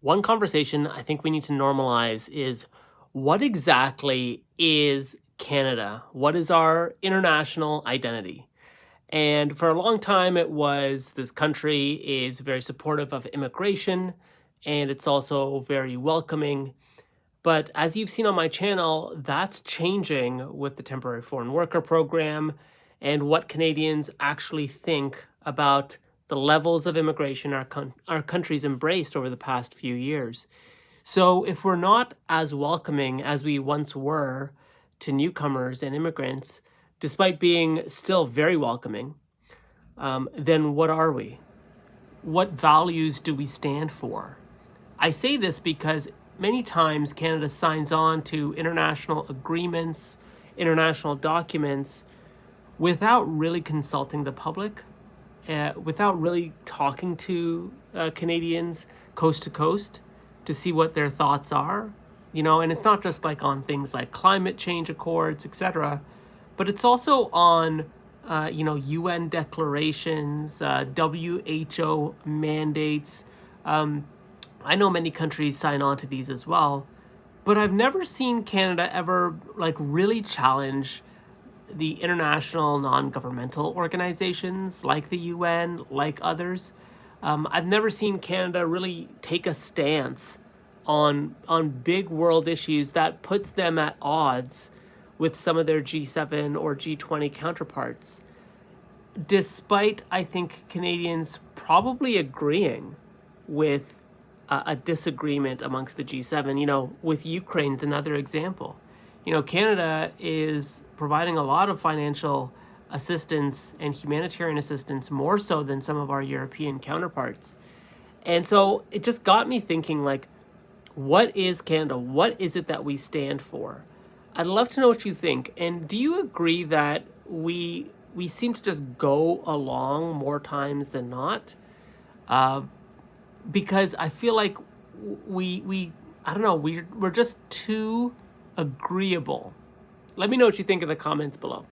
One conversation I think we need to normalize is what exactly is Canada? What is our international identity? And for a long time, it was this country is very supportive of immigration and it's also very welcoming. But as you've seen on my channel, that's changing with the temporary foreign worker program and what Canadians actually think about the levels of immigration our country's embraced over the past few years. So, if we're not as welcoming as we once were to newcomers and immigrants, despite being still very welcoming, then what are we? What values do we stand for? I say this because many times Canada signs on to international agreements, international documents, without really consulting the public, without really talking to Canadians coast to coast to see what their thoughts are. And it's not just like on things like climate change accords, etc., but it's also on UN declarations, WHO mandates. I know many countries sign on to these as well, but I've never seen Canada ever like really challenge the international non-governmental organizations like the UN, like others. I've never seen Canada really take a stance on big world issues that puts them at odds with some of their G7 or G20 counterparts, despite, I think, Canadians probably agreeing with a disagreement amongst the G7. With Ukraine's another example. Canada is providing a lot of financial assistance and humanitarian assistance, more so than some of our European counterparts. And so it just got me thinking, like, what is Canada? What is it that we stand for? I'd love to know what you think. And do you agree that we seem to just go along more times than not? Uh, because I feel like we I don't know, we're just too agreeable. Let me know what you think in the comments below.